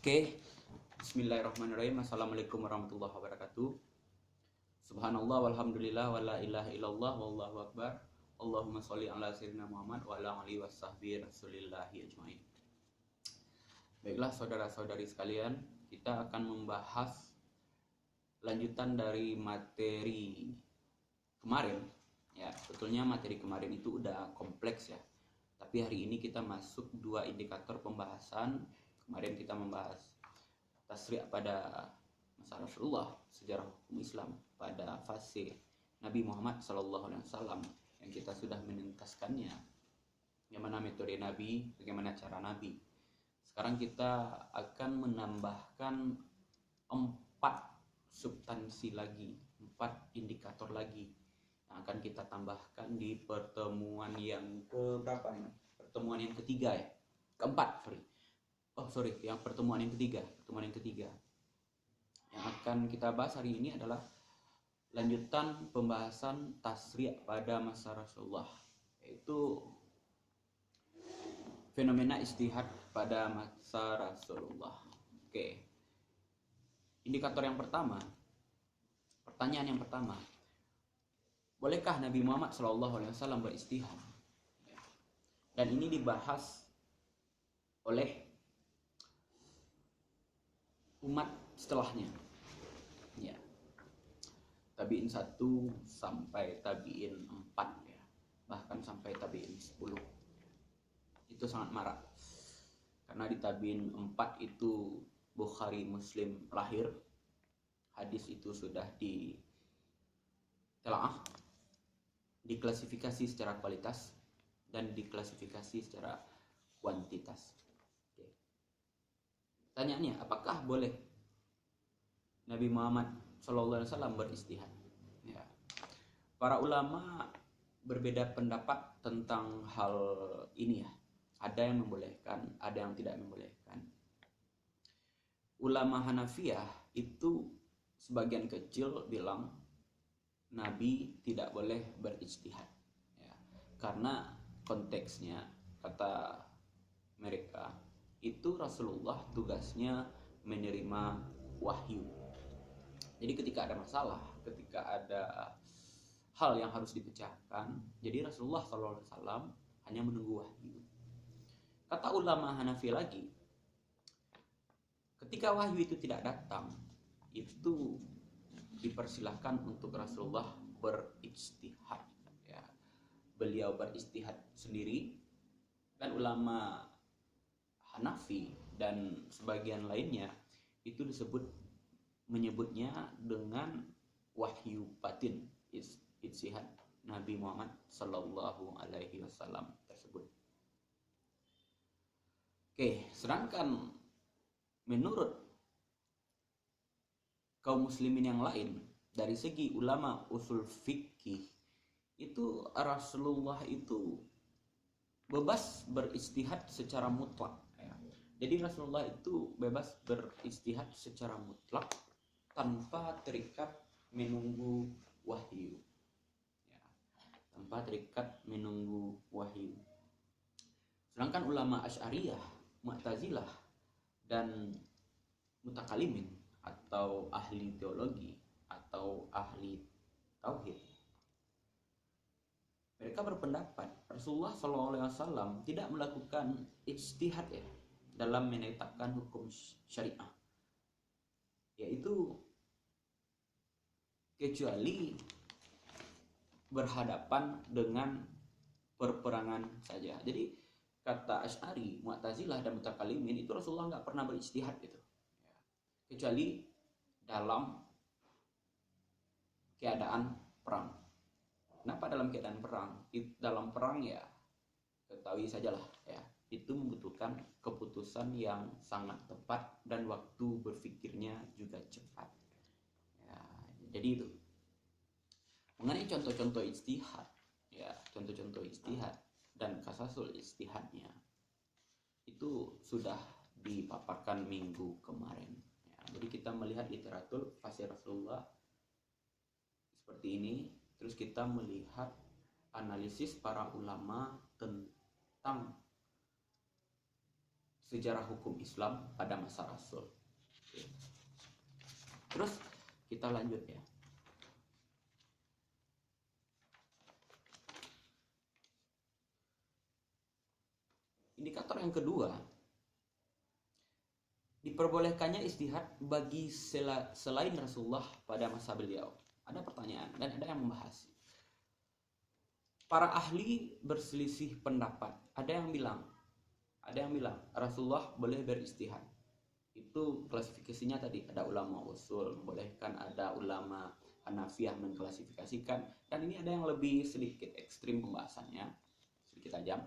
Oke, Bismillahirrahmanirrahim. Assalamualaikum warahmatullahi wabarakatuh. Subhanallah walhamdulillah wala ilaha illallah wallahu akbar. Allahumma sholli ala sayyidina Muhammad wa ala alihi washabbihi rasulillahi ajmain. Baiklah saudara-saudari sekalian, kita akan membahas lanjutan dari materi kemarin. Ya, sebetulnya materi kemarin itu udah kompleks ya. Tapi hari ini kita masuk dua indikator pembahasan. Kemarin kita membahas tasri' pada masa Rasulullah, sejarah hukum Islam pada fase Nabi Muhammad SAW yang kita sudah menuntaskannya. Bagaimana metode Nabi, bagaimana cara Nabi. Sekarang kita akan menambahkan 4 substansi lagi, 4 indikator lagi yang akan kita tambahkan di pertemuan yang keberapa ini? Pertemuan yang ketiga ya, keempat yang pertemuan yang ketiga. Yang akan kita bahas hari ini adalah lanjutan pembahasan tasri' pada masa Rasulullah, yaitu fenomena ijtihad pada masa Rasulullah. Oke. Indikator yang pertama, pertanyaan yang pertama, bolehkah Nabi Muhammad SAW berijtihad? Dan ini dibahas oleh umat setelahnya ya, tabi'in 1 sampai tabi'in 4 ya, bahkan sampai tabi'in 10. Itu sangat marak karena di tabi'in 4 itu Bukhari Muslim lahir, hadis itu sudah ditelaah, diklasifikasi secara kualitas dan diklasifikasi secara kuantitas. Pertanyaannya, apakah boleh Nabi Muhammad SAW berijtihad? Ya. Para ulama berbeda pendapat tentang hal ini ya. Ada yang membolehkan, ada yang tidak membolehkan. Ulama Hanafiyah itu sebagian kecil bilang Nabi tidak boleh berijtihad. Ya. Karena konteksnya, kata mereka, itu Rasulullah tugasnya menerima wahyu. Jadi ketika ada masalah, ketika ada hal yang harus dipecahkan, jadi Rasulullah SAW hanya menunggu wahyu. Kata ulama Hanafi lagi, ketika wahyu itu tidak datang, itu dipersilahkan untuk Rasulullah berijtihad. Ya. Beliau berijtihad sendiri, dan ulama Hanafi dan sebagian lainnya itu menyebutnya dengan wahyu batin, ijtihad Nabi Muhammad Sallallahu Alaihi Wasallam tersebut. Oke, sedangkan menurut kaum muslimin yang lain, dari segi ulama usul fikih, itu Rasulullah itu bebas berijtihad secara mutlak. Jadi Rasulullah itu bebas berijtihad secara mutlak tanpa terikat menunggu wahyu. Ya, tanpa terikat menunggu wahyu. Sedangkan ulama Asy'ariyah, Mu'tazilah, dan mutakalimin atau ahli teologi atau ahli tauhid, mereka berpendapat Rasulullah SAW tidak melakukan ijtihad ya dalam menetapkan hukum syariah, yaitu kecuali berhadapan dengan perperangan saja. Jadi kata Asy'ari, Mu'tazilah, dan mutakalimin itu Rasulullah nggak pernah berijtihad gitu, kecuali dalam keadaan perang. Kenapa dalam keadaan perang? Dalam perang ya ketahui sajalah ya, itu membutuhkan keputusan yang sangat tepat dan waktu berpikirnya juga cepat. Ya, jadi itu. Mengenai contoh-contoh ijtihad, ya, contoh-contoh ijtihad dan kasasul ijtihadnya itu sudah dipaparkan minggu kemarin. Ya, jadi kita melihat literatur fase Rasulullah seperti ini, terus kita melihat analisis para ulama tentang sejarah hukum Islam pada masa Rasul. Oke. Terus kita lanjut ya. Indikator yang kedua, diperbolehkannya ijtihad bagi selain Rasulullah pada masa beliau. Ada pertanyaan dan ada yang membahas. Para ahli berselisih pendapat. Ada yang bilang Rasulullah boleh berijtihad. Itu klasifikasinya tadi, ada ulama usul membolehkan, ada ulama Hanafiyah mengklasifikasikan, dan ini ada yang lebih sedikit ekstrim pembahasannya, sedikit tajam,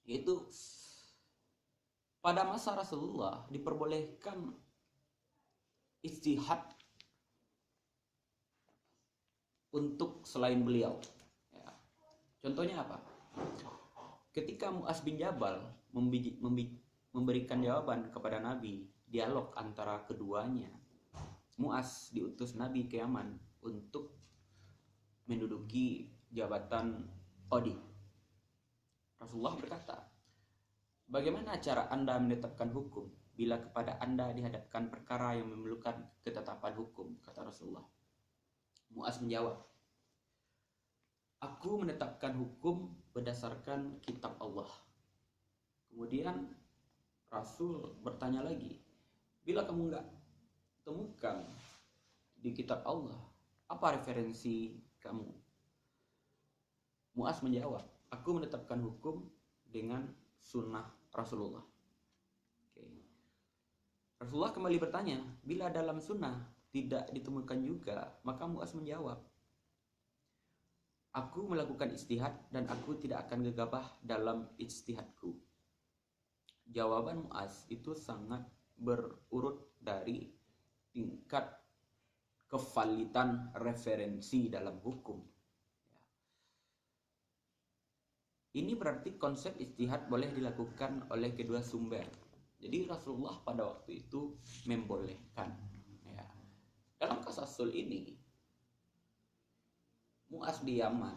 yaitu pada masa Rasulullah diperbolehkan ijtihad untuk selain beliau. Ya. Contohnya apa? Ketika Mu'az bin Jabal memberikan jawaban kepada Nabi, dialog antara keduanya, Mu'az diutus Nabi ke Yaman untuk menduduki jabatan qadhi. Rasulullah berkata, bagaimana cara Anda menetapkan hukum bila kepada Anda dihadapkan perkara yang memerlukan ketetapan hukum? Kata Rasulullah. Mu'az menjawab, aku menetapkan hukum berdasarkan kitab Allah. Kemudian Rasul bertanya lagi, bila kamu nggak temukan di kitab Allah, apa referensi kamu? Mu'az menjawab, aku menetapkan hukum dengan sunnah Rasulullah. Oke. Rasulullah kembali bertanya, bila dalam sunnah tidak ditemukan juga, maka Mu'az menjawab, aku melakukan ijtihad dan aku tidak akan gegabah dalam ijtihadku. Jawaban Mu'az itu sangat berurut dari tingkat kevalidan referensi dalam hukum. Ini berarti konsep ijtihad boleh dilakukan oleh kedua sumber. Jadi Rasulullah pada waktu itu membolehkan. Ya. Dalam kasus ini, Mu'az di Yaman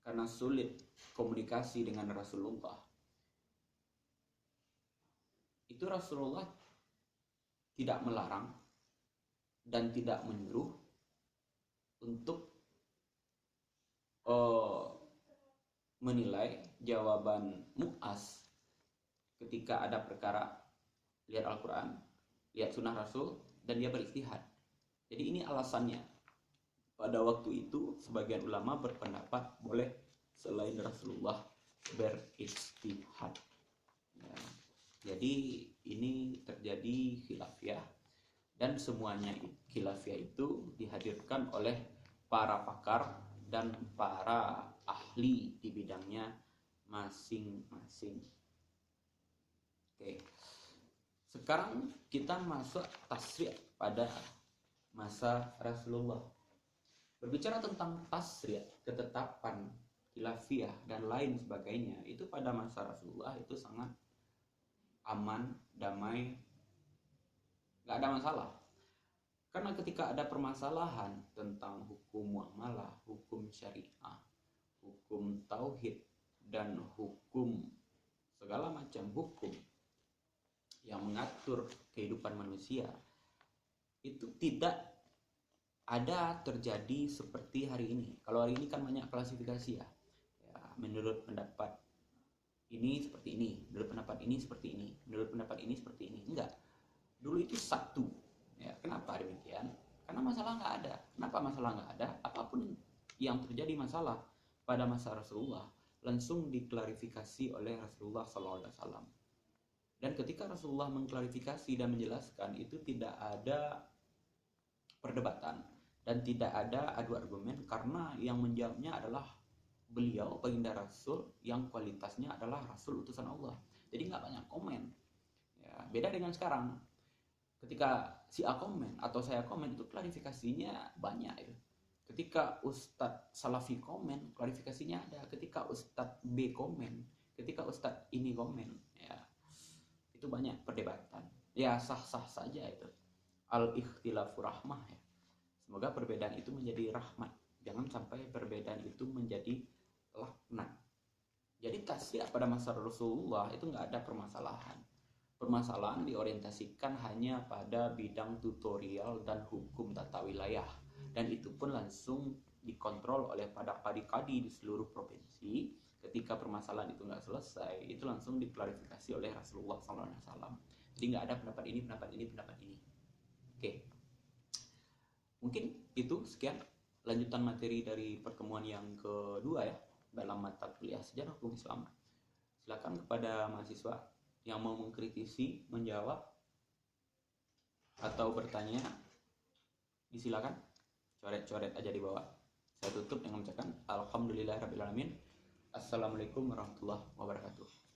karena sulit komunikasi dengan Rasulullah. Itu Rasulullah tidak melarang dan tidak menyuruh untuk menilai jawaban Mu'az ketika ada perkara, lihat Al-Quran, lihat sunnah Rasul, dan dia berijtihad. Jadi ini alasannya. Pada waktu itu sebagian ulama berpendapat boleh selain Rasulullah berijtihad. Ya. Jadi ini terjadi khilafiyah, dan semuanya khilafiyah itu dihadirkan oleh para pakar dan para ahli di bidangnya masing-masing. Oke. Sekarang kita masuk tasri' pada masa Rasulullah. Berbicara tentang tasri', ketetapan, khilafiyah dan lain sebagainya, itu pada masa Rasulullah itu sangat aman, damai, nggak ada masalah. Karena ketika ada permasalahan tentang hukum muamalah, hukum syariah, hukum tauhid, dan hukum segala macam hukum yang mengatur kehidupan manusia, itu tidak ada terjadi seperti hari ini. Kalau hari ini kan banyak klasifikasi ya, menurut pendapat ini seperti ini, menurut pendapat ini seperti ini, menurut pendapat ini seperti ini. Enggak, dulu itu satu. Ya, kenapa demikian? Karena masalah nggak ada. Kenapa masalah nggak ada? Apapun yang terjadi masalah pada masa Rasulullah langsung diklarifikasi oleh Rasulullah SAW. Dan ketika Rasulullah mengklarifikasi dan menjelaskan, itu tidak ada perdebatan dan tidak ada adu argumen, karena yang menjawabnya adalah beliau, baginda Rasul, yang kualitasnya adalah Rasul utusan Allah. Jadi nggak banyak komen. Ya, beda dengan sekarang. Ketika si A komen atau saya komen, itu klarifikasinya banyak itu. Ketika Ustadz Salafi komen, klarifikasinya ada. Ketika Ustadz B komen, ketika Ustadz ini komen, ya itu banyak perdebatan. Ya sah-sah saja itu. Al-ikhtilafu rahmah ya. Semoga perbedaan itu menjadi rahmat. Jangan sampai perbedaan itu menjadi laknat. Jadi tasya pada masa Rasulullah itu nggak ada permasalahan. permasalahan diorientasikan hanya pada bidang tutorial dan hukum tata wilayah, dan itu pun langsung dikontrol oleh para kadi-kadi di seluruh provinsi. Ketika permasalahan itu nggak selesai, itu langsung diklarifikasi oleh Rasulullah SAW. Jadi nggak ada pendapat ini, pendapat ini, pendapat ini. Oke, mungkin itu sekian lanjutan materi dari pertemuan yang kedua ya, dalam mata kuliah sejarah hukum Islam. Silakan kepada mahasiswa yang mau mengkritisi, menjawab, atau bertanya, disilakan coret-coret aja di bawah. Saya tutup dengan mengucapkan alhamdulillahirabbil alamin. Assalamualaikum warahmatullahi wabarakatuh.